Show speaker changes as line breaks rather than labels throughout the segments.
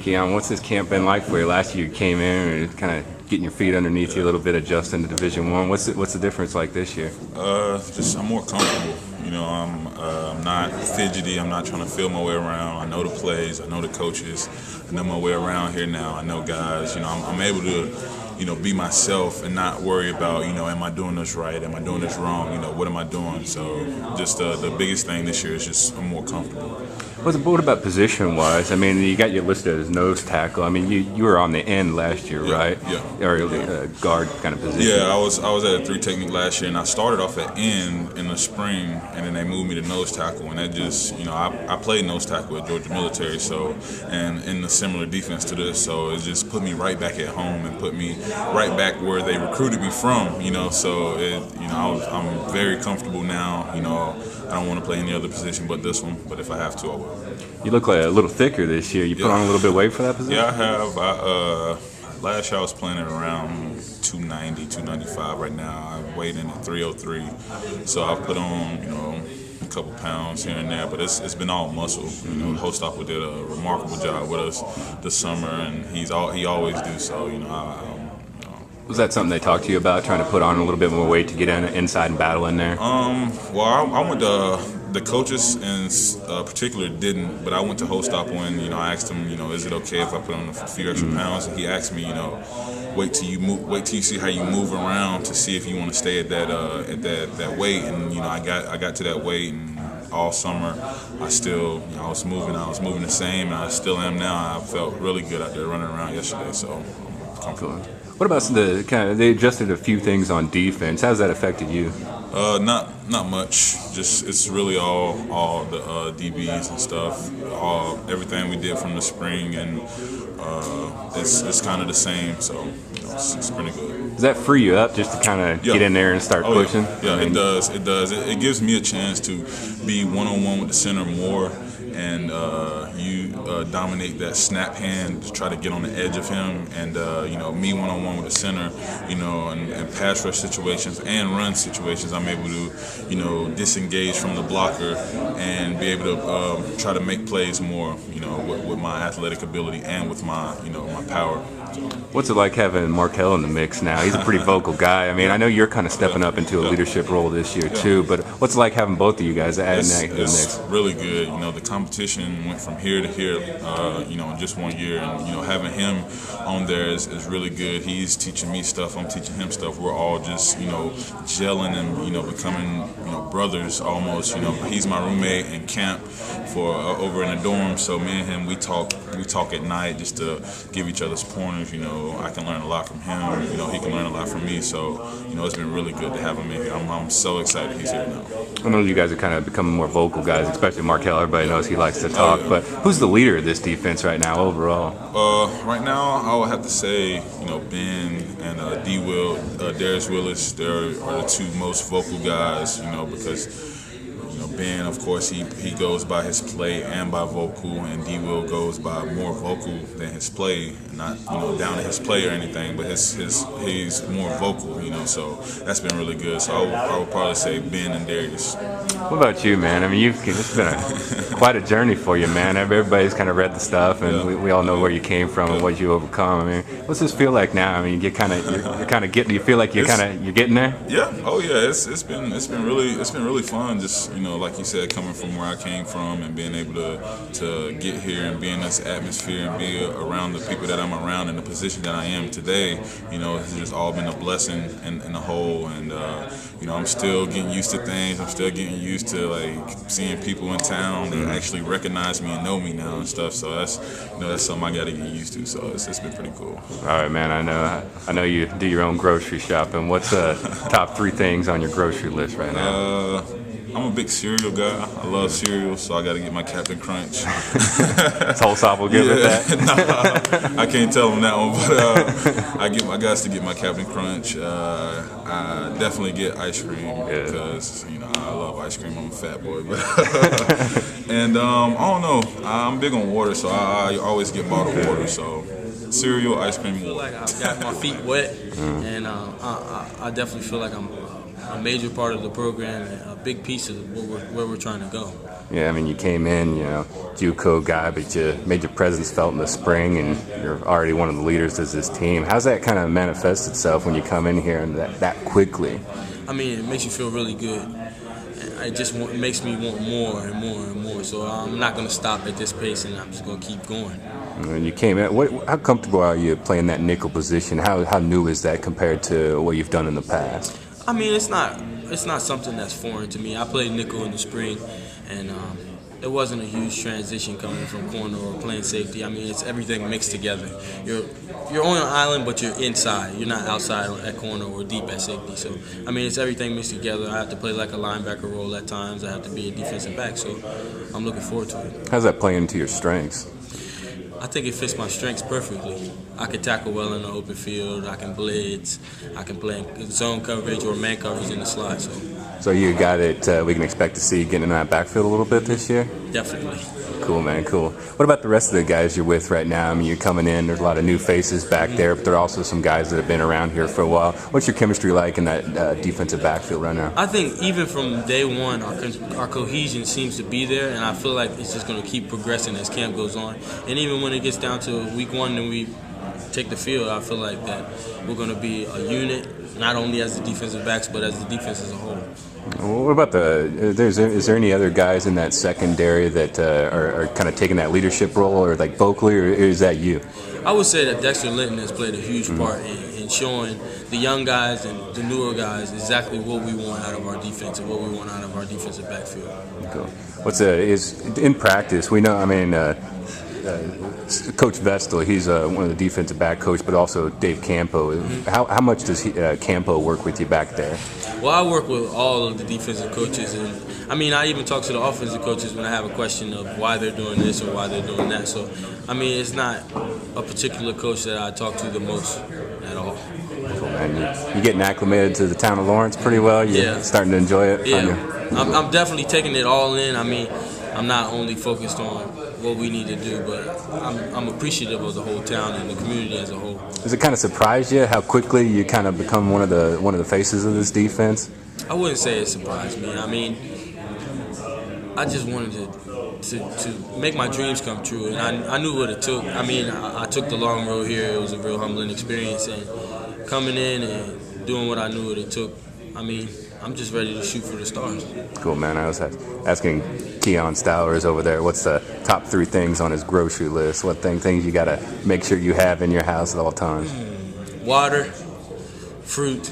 Keon, what's this camp been like for you? Last year you came in and kind of getting your feet underneath you a little bit, adjusting to Division I. What's the difference like this year?
Just I'm more comfortable. You know, I'm not fidgety. I'm not trying to feel my way around. I know the plays. I know the coaches. I know my way around here now. I know guys. You know, I'm able to, you know, be myself and not worry about, you know, am I doing this right? Am I doing this wrong? You know, what am I doing? So just the biggest thing this year is just I'm more comfortable.
What about position-wise? I mean, you got you listed as nose tackle. I mean, you were on the end last year, right?
Yeah.
Or guard kind of position.
Yeah, I was at a 3 technique last year, and I started off at end in the spring, and then they moved me to nose tackle, and that just, you know, I played nose tackle at Georgia Military, so, and in a similar defense to this, so it just put me right back at home and put me right back where they recruited me from, you know, so, you know, I'm very comfortable now, you know. I don't want to play any other position but this one, but if I have to, I will.
You look like a little thicker this year. You put on a little bit of weight for that position?
Yeah, I have. Last year I was playing at around 290, 295 right now. I weighed in at 303. So I've put on, you know, a couple pounds here and there, but it's been all muscle. You know, Hostopper did a remarkable job with us this summer, and he always do so, you know.
Was that something they talked to you about, trying to put on a little bit more weight to get inside and battle in there?
Well, I went to the coaches in particular didn't, but I went to Hostopper when, you know, I asked him, you know, is it okay if I put on a few extra pounds? And he asked me, you know, wait till you see how you move around to see if you want to stay at that weight. And you know, I got to that weight, and all summer I still, you know, I was moving the same, and I still am now. I felt really good out there running around yesterday, so I'm comfortable.
What about they adjusted a few things on defense? How's that affected you?
Not much. Just it's really all the DBs and stuff. Everything we did from the spring, and it's kind of the same. So you know, it's pretty good.
Does that free you up just to kind of get in there and start pushing?
Yeah, it does. It does. It gives me a chance to be one-on-one with the center more, and you dominate that snap hand to try to get on the edge of him, and you know, me one-on-one with the center, you know, and pass rush situations and run situations, I'm able to, you know, disengage from the blocker and be able to try to make plays more, you know, with my athletic ability and with my, you know, my power. So.
What's it like having Markel in the mix now? He's a pretty vocal guy. I mean, I know you're kind of stepping up into a leadership role this year too, but what's it like having both of you guys adding that in the mix?
It's really good. You know, the competition went from here to here, you know, in just 1 year, and you know, having him on there is really good. He's teaching me stuff. I'm teaching him stuff. We're all just, you know, gelling and, you know, becoming, you know, brothers almost. You know, he's my roommate in camp for over in the dorm. So me and him, we talk at night just to give each other's pointers. You know, I can learn a lot from him. You know, he can learn a lot from me. So, you know, it's been really good to have him in here. I'm so excited he's here now.
I know you guys are kind of becoming more vocal guys, especially Markel. Everybody knows he likes to talk. But who's the leader of this defense right now overall?
Right now, I would have to say, you know, Ben and Darrius Willis. They are the two most vocal guys. You know, because. Ben, of course, he goes by his play and by vocal, and D-Will goes by more vocal than his play. Not, you know, down to his play or anything, but he's more vocal, you know, so that's been really good. So I would probably say Ben and Darrius.
What about you, man? I mean, it's been quite a journey for you, man. Everybody's kind of read the stuff, and we all know where you came from and what you overcome. I mean, what's this feel like now? I mean, you're kind of getting. You feel like you're getting there?
Yeah. Oh yeah. It's been really fun. Just, you know, like you said, coming from where I came from and being able to get here and be in this atmosphere and be around the people that I'm around in the position that I am today, you know, it's just all been a blessing in the whole. And you know, I'm still getting used to things. I'm still getting used to like seeing people in town that actually recognize me and know me now and stuff. So that's, you know, that's something I got to get used to. So it's been pretty cool.
All right, man. I know you do your own grocery shopping. What's the top 3 things on your grocery list right now?
I'm a big cereal guy. I love cereal, so I got to get my Captain Crunch.
Is Hostopper good with that?
Nah, I can't tell him that one, but I get my guys to get my Captain Crunch. I definitely get ice cream because, you know, I love ice cream. I'm a fat boy. And I don't know. I'm big on water, so I always get bottled water. So cereal, ice cream, water.
I feel like I've got my feet wet, and I definitely feel like I'm a major part of the program and a big piece of where we're trying to go.
Yeah, I mean, you came in, JUCO guy, but you made your presence felt in the spring, and you're already one of the leaders of this team. How's that kind of manifest itself when you come in here and that quickly?
I mean, it makes you feel really good. It just makes me want more and more and more. So I'm not going to stop at this pace, and I'm just going to keep going.
When you came in, how comfortable are you playing that nickel position? How new is that compared to what you've done in the past?
I mean, it's not something that's foreign to me. I played nickel in the spring, and it wasn't a huge transition coming from corner or playing safety. I mean, it's everything mixed together. You're on an island, but you're inside. You're not outside at corner or deep at safety. So, I mean, it's everything mixed together. I have to play like a linebacker role at times. I have to be a defensive back. So, I'm looking forward to it.
How's that play into your strengths?
I think it fits my strengths perfectly. I can tackle well in the open field. I can blitz. I can play zone coverage or man coverage in the slot.
So you got it. We can expect to see you getting in that backfield a little bit this year?
Definitely.
Cool, man, cool. What about the rest of the guys you're with right now? I mean, you're coming in, there's a lot of new faces back there, but there are also some guys that have been around here for a while. What's your chemistry like in that defensive backfield right now?
I think even from day one, our cohesion seems to be there, and I feel like it's just going to keep progressing as camp goes on. And even when it gets down to week one and we take the field, I feel like that we're going to be a unit, not only as the defensive backs, but as the defense as a whole.
What about is there any other guys in that secondary that are kind of taking that leadership role, or like vocally, or is that you?
I would say that Dexter Linton has played a huge part in showing the young guys and the newer guys exactly what we want out of our defense and what we want out of our defensive backfield.
Cool. Is in practice? We know. I mean. Coach Vestal, he's one of the defensive back coach, but also Dave Campo. How much does Campo work with you back there?
Well, I work with all of the defensive coaches, and I mean, I even talk to the offensive coaches when I have a question of why they're doing this or why they're doing that. So, I mean, it's not a particular coach that I talk to the most at all.
Cool, man. You're getting acclimated to the town of Lawrence pretty well? You're starting to enjoy it?
Yeah, I'm definitely taking it all in. I mean, I'm not only focused on what we need to do, but I'm appreciative of the whole town and the community as a whole.
Does it kind of surprise you how quickly you kind of become one of the faces of this defense?
I wouldn't say it surprised me. I mean, I just wanted to make my dreams come true, and I knew what it took. I mean, I took the long road here. It was a real humbling experience, and coming in and doing what I knew what it took, I mean, I'm just ready to shoot for the stars.
Cool, man. I was asking Keon Stowers over there, what's the top 3 things on his grocery list? What things you got to make sure you have in your house at all times?
Water, fruit,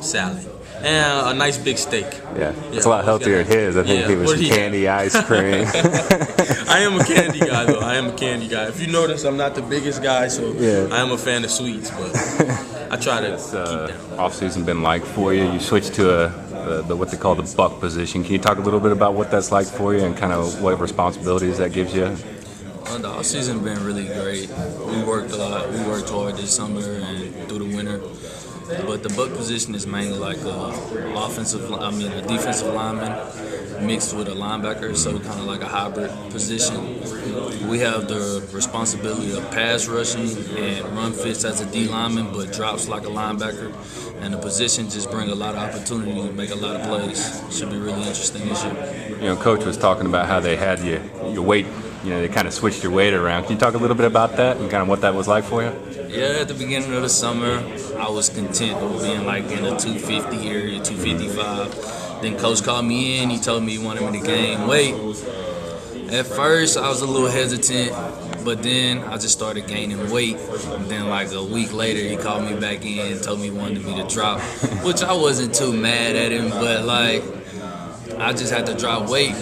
salad, and a nice big steak.
Yeah, it's a lot healthier than his. I think he was candy, ice cream.
I am a candy guy, though. I am a candy guy. If you notice, I'm not the biggest guy, so I am a fan of sweets, but I try to keep down.
Off-season been like for you? You switched to what they call the buck position. Can you talk a little bit about what that's like for you and kind of what responsibilities that gives you?
The off-season been really great. We worked a lot. We worked hard this summer and through the winter. But the buck position is mainly like a defensive lineman mixed with a linebacker, so kind of like a hybrid position. We have the responsibility of pass rushing and run fits as a D lineman, but drops like a linebacker. And the position just bring a lot of opportunity to make a lot of plays. Should be really interesting this year.
Coach was talking about how they had your weight. They kind of switched your weight around. Can you talk a little bit about that and kind of what that was like for you?
Yeah, at the beginning of the summer, I was content with being like in the 250 area, 255. Then coach called me in. He told me he wanted me to gain weight. At first, I was a little hesitant, but then I just started gaining weight. And then like a week later, he called me back in and told me he wanted me to drop, which I wasn't too mad at him, but like I just had to drop weight,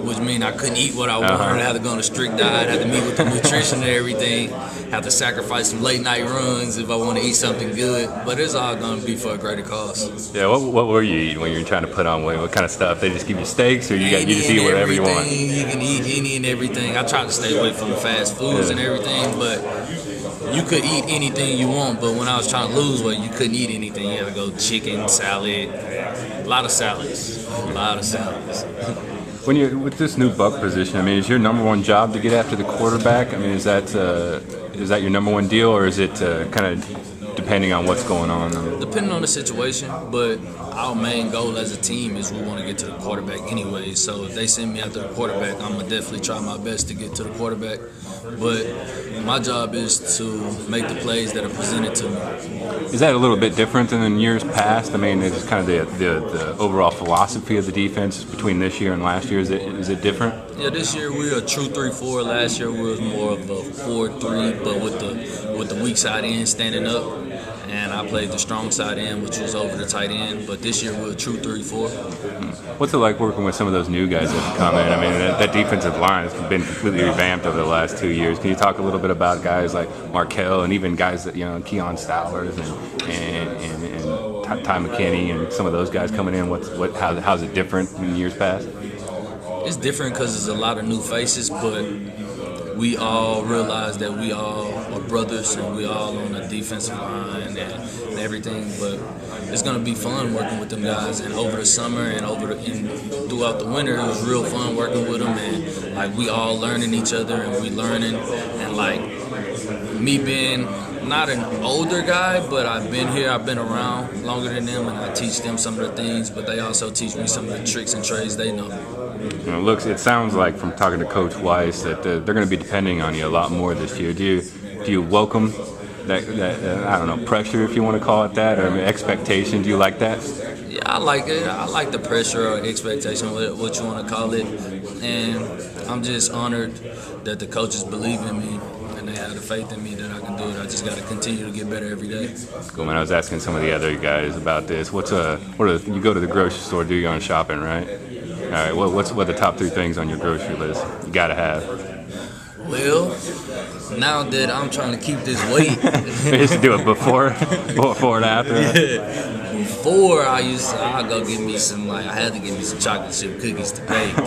which means I couldn't eat what I wanted. I had to go on a strict diet, had to meet with the nutrition and everything, have to sacrifice some late night runs if I want to eat something good. But it's all going to be for a greater cause.
Yeah, what were you eating when you were trying to put on weight? What kind of stuff? They just give you steaks, or you just eat whatever you want?
You can eat any and everything. I try to stay away from fast foods and everything, but you could eat anything you want. But when I was trying to lose weight, you couldn't eat anything. You had to go chicken, salad, a lot of salads.
When you're with this new buck position, I mean, is your number one job to get after the quarterback? I mean, is that your number one deal, or is it kind of depending on what's going on?
Depending on the situation, but our main goal as a team is we want to get to the quarterback anyway. So if they send me after the quarterback, I'm going to definitely try my best to get to the quarterback. But my job is to make the plays that are presented to me.
Is that a little bit different than in years past? I mean, it's kind of the overall philosophy of the defense between this year and last year. Is it different?
Yeah, this year we were a true 3-4. Last year we was more of a 4-3, but with the weak side end standing up. And I played the strong side end, which was over the tight end. But this year we're a true 3-4.
What's it like working with some of those new guys that have come in? I mean, that defensive line has been completely revamped over the last 2 years. Can you talk a little bit about guys like Markel and even guys that, Keon Stowers and Ty McKinney and some of those guys coming in? How's it different in years past?
It's different because there's a lot of new faces, but we all realize that we all are brothers and we all on the defensive line and everything. But it's gonna be fun working with them guys. And over the summer and throughout the winter, it was real fun working with them. And like we all learning each other and we learning. And like me being not an older guy, but I've been here, I've been around longer than them, and I teach them some of the things. But they also teach me some of the tricks and trades they know.
It sounds like from talking to Coach Weiss that they're going to be depending on you a lot more this year. Do you welcome that I don't know, pressure, if you want to call it that, or expectation? Do you like that?
Yeah, I like it. I like the pressure or expectation, what you want to call it. And I'm just honored that the coaches believe in me and they have the faith in me that I can do it. I just got to continue to get better every day.
Goodman, I was asking some of the other guys about this. You go to the grocery store, do your own shopping, right? All right, what are the top 3 things on your grocery list you gotta have?
Well, now that I'm trying to keep this weight,
You used to do it before and after.
Yeah. Before I'd go get me some I had to get me some chocolate chip cookies to bake.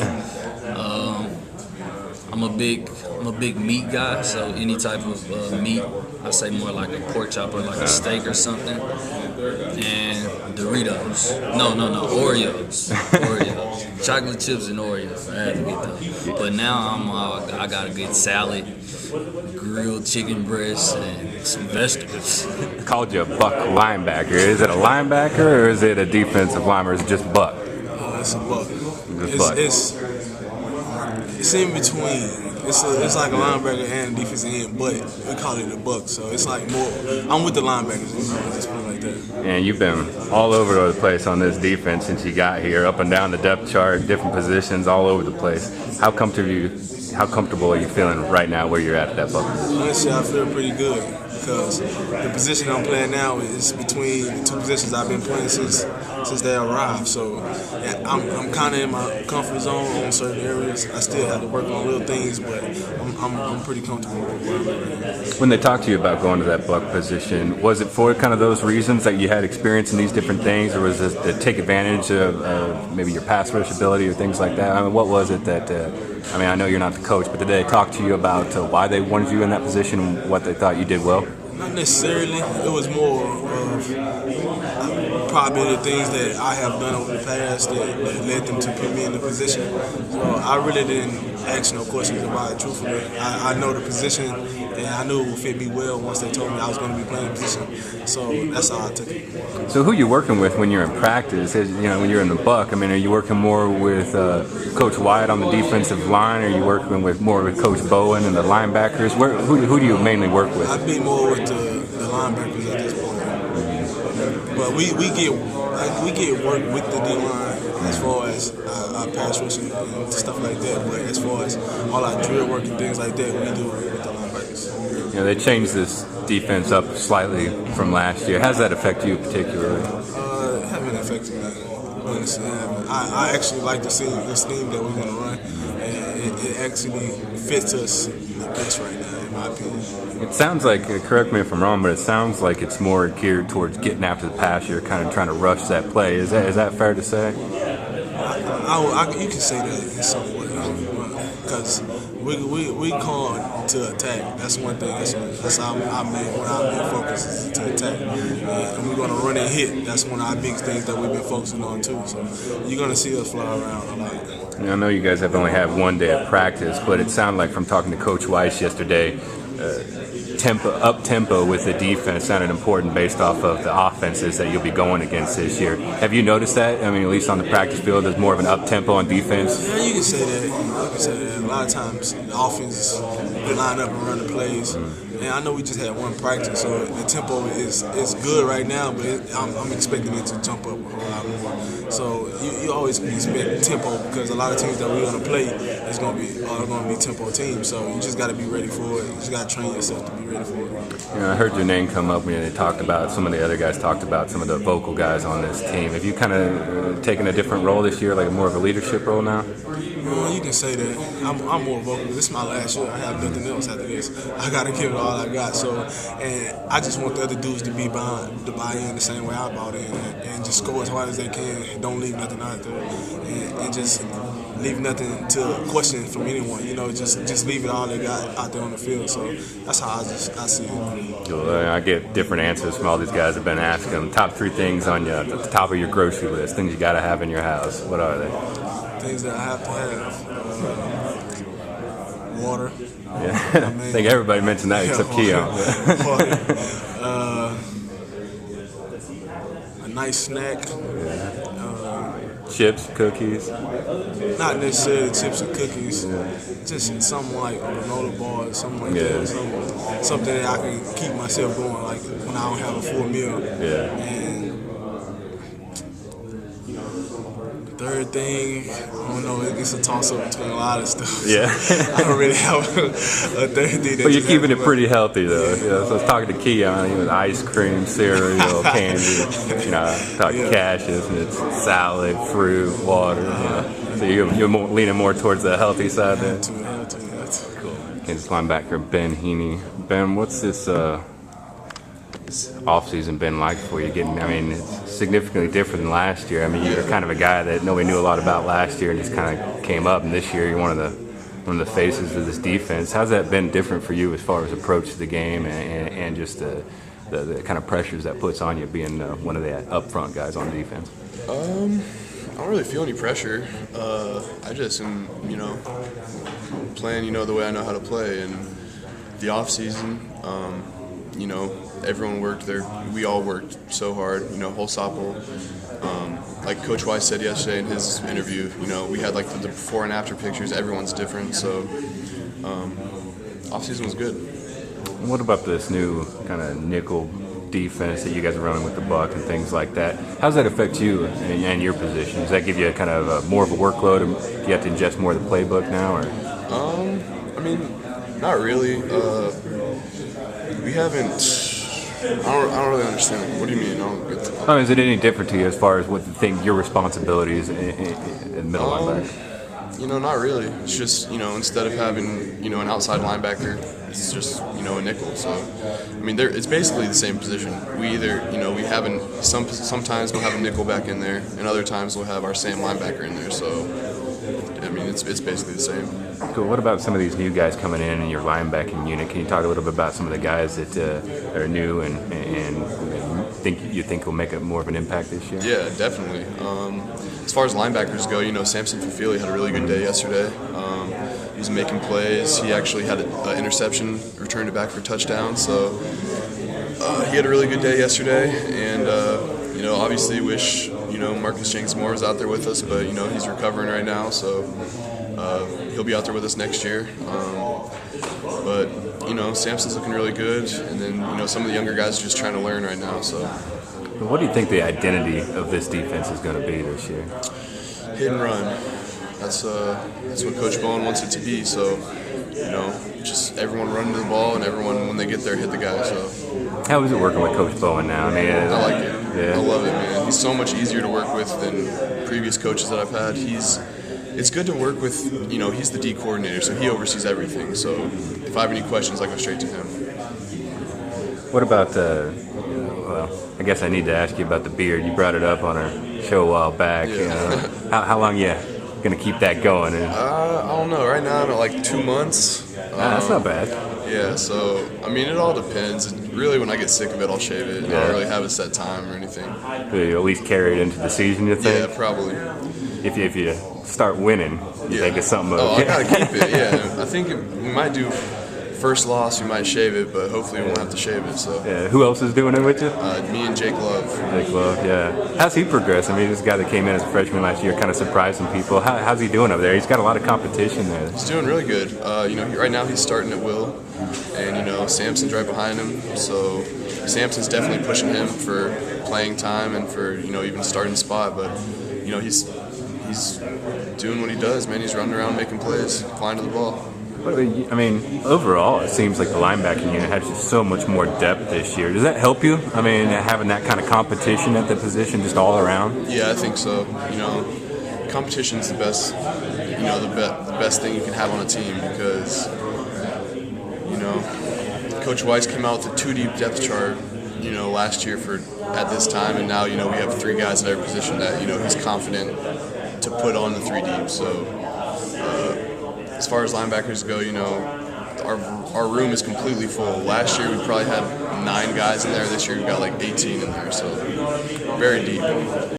I'm a big meat guy, so any type of meat, I say more like a pork chop or like a steak or something. And Doritos. No, Oreos. Chocolate chips and Oreos. I had to get those. But now I gotta get salad, grilled chicken breasts, and some vegetables.
I called you a buck linebacker. Is it a linebacker or is it a defensive lineman, or is it just buck?
It's a buck.
Buck.
It's in between. It's like a linebacker and a defensive end, but we call it a buck. So it's like more. I'm with the linebackers. Just put it like that.
And you've been all over the place on this defense since you got here, up and down the depth chart, different positions, all over the place. How comfortable are you feeling right now where you're at that buck position?
Honestly, I feel pretty good because the position I'm playing now is between the 2 positions I've been playing since they arrived. So yeah, I'm kind of in my comfort zone on certain areas. I still have to work on little things, but I'm pretty comfortable with where I'm at.
When they talked to you about going to that buck position, was it for kind of those reasons that you had experience in these different things, or was it to take advantage of maybe your pass rush ability or things like that? I mean, what was it that, I know you're not the coach, but did they talk to you about why they wanted you in that position and what they thought you did well?
Not necessarily. It was more of probably the things that I have done over the past that led them to put me in the position. So I really didn't ask no questions about it, truthfully. I know the position, and I knew it would fit me well once they told me I was going to be playing the position. So that's how I took it.
So who are you working with when you're in practice? When you're in the buck, are you working more with Coach Wyatt on the defensive line, or are you working more with Coach Bowen and the linebackers? Who do you mainly work with?
I'd be more with the linebackers at this point. But we get work with the D-line as far as our pass rushing and stuff like that. But as far as all our drill work and things like that, we do it with the linebackers.
They changed this defense up slightly from last year. How does that affect you particularly?
It haven't affected me. Honestly, I actually like the scheme that we're going to run, and it actually fits us the best right now, in my opinion.
It sounds like, correct me if I'm wrong, but it sounds like it's more geared towards getting after the pass. You're kind of trying to rush that play. Is that fair to say?
You can say that in some way, because we call to attack. That's one thing. That's our main focus is to attack, and we're gonna run and hit. That's one of our big things that we've been focusing on too. So you're gonna see us fly around a lot.
I know you guys have only had one day of practice, but it sounded like from talking to Coach Weiss yesterday, up tempo with the defense sounded important based off of the offenses that you'll be going against this year. Have you noticed that? I mean, at least on the practice field, there's more of an up tempo on defense.
Yeah, you can say that. You can say that. A lot of times, the offense will line up and run the plays. And I know we just had one practice, so the tempo is good right now, but I'm expecting it to jump up a whole lot more. So you always can expect tempo because a lot of teams that we're going to play are going to be tempo teams. So you just got to be ready for it. You just got to train yourself to be ready for it.
You know, I heard your name come up when they talked about, some of the other guys talked about some of the vocal guys on this team. Have you kind of taken a different role this year, like more of a leadership role now?
Well, you can say that. I'm more vocal. This is my last year. I have nothing else after this. I got to give it all I got. So, and I just want the other dudes to be behind, to buy in the same way I bought in, and just score as hard as they can. Don't leave nothing out there, and just leave nothing to question from anyone. You know, just leave it all they got out there on the field. So that's how I see it.
I get different answers from all these guys have been asking. Top 3 things on at the top of your grocery list, things you got to have in your house. What are they?
Things that I have to have. Water.
Yeah, I think everybody mentioned that except Keon.
A nice snack.
Chips, cookies.
Not necessarily chips and cookies. Just something like a granola bar or something like that. Something that I can keep myself going, like when I don't have a full meal. And third thing, I don't know, it's a toss-up between a lot of stuff.
Yeah.
I don't really have a third thing.
But you're keeping it pretty healthy, though. Yeah, so I was talking to Keon, he was ice cream, cereal, candy. You know, talking Cassius, and it's salad, fruit, water. You know. So you're leaning more towards the healthy side there? Cool. Kansas linebacker Ben Heeney. Ben, what's this offseason been like for you? It's significantly different than last year. I mean, you're kind of a guy that nobody knew a lot about last year and just kind of came up, and this year you're one of the faces of this defense. How's that been different for you as far as approach to the game and just the kind of pressures that puts on you being one of the up-front guys on defense?
I don't really feel any pressure. I just am, playing, the way I know how to play. And the off season, everyone worked there. We all worked so hard, whole Soppel. Like Coach Weiss said yesterday in his interview, we had like the before and after pictures. Everyone's different, so off season was good.
And what about this new kind of nickel defense that you guys are running with the buck and things like that? How does that affect you and your position? Does that give you kind of more of a workload? And do you have to ingest more of the playbook now, or?
Not really. We haven't. I don't really understand. What do you mean? I don't get that.
Is it any different to you as far as what your responsibilities in middle linebacker?
Not really. It's just, instead of having, an outside linebacker, it's just, a nickel. So, it's basically the same position. We either, we haven't, sometimes we'll have a nickel back in there, and other times we'll have our same linebacker in there. So, it's basically the same.
Cool. What about some of these new guys coming in your linebacking unit? Can you talk a little bit about some of the guys that are new and you think will make more of an impact this year?
Yeah, definitely. As far as linebackers go, Samson Fafili had a really good day yesterday. He was making plays. He actually had an interception, returned it back for a touchdown. So he had a really good day yesterday, and obviously wish Marcus Jenks Moore was out there with us, but he's recovering right now, so he'll be out there with us next year. But Samson's looking really good, and then some of the younger guys are just trying to learn right now. So,
what do you think the identity of this defense is going to be this year?
Hit and run. That's what Coach Bowen wants it to be. So, just everyone running to the ball, and everyone when they get there hit the guy. So,
how is it working with Coach Bowen now?
I like it. Yeah. I love it, man. He's so much easier to work with than previous coaches that I've had. It's good to work with, he's the D coordinator, so he oversees everything. So if I have any questions, I go straight to him.
What about I guess I need to ask you about the beard. You brought it up on our show a while back.
Yeah.
How long you going to keep that going?
I don't know. Right now I'm at like 2 months.
That's not bad.
Yeah, so, it all depends. Really, when I get sick of it, I'll shave it. I don't really have a set time or anything.
So you at least carry it into the season, you think?
Yeah, probably.
If you start winning, you think it's something.
I gotta keep it. Yeah, I think we might do first loss, we might shave it, but hopefully we won't have to shave it. So
Yeah. Who else is doing it with you?
me and Jake Love.
Jake Love, yeah. How's he progressed? I mean, this guy that came in as a freshman last year, kind of surprising people. How's he doing over there? He's got a lot of competition there.
He's doing really good. Right now he's starting at Will, and Samson's right behind him. So Samson's definitely pushing him for playing time and for even starting spot. But he's doing what he does, man. He's running around making plays, flying to the ball.
I mean, overall, it seems like the linebacking unit has just so much more depth this year. Does that help you? I mean, having that kind of competition at the position just all around?
Yeah, I think so. Competition's the best. The best thing you can have on a team because Coach Weiss came out with a 2-deep depth chart. Last year at this time, and now we have 3 guys at every position that he's confident to put on the 3 deep. So as far as linebackers go, our room is completely full. Last year we probably had 9 guys in there. This year we've got like 18 in there, so very deep.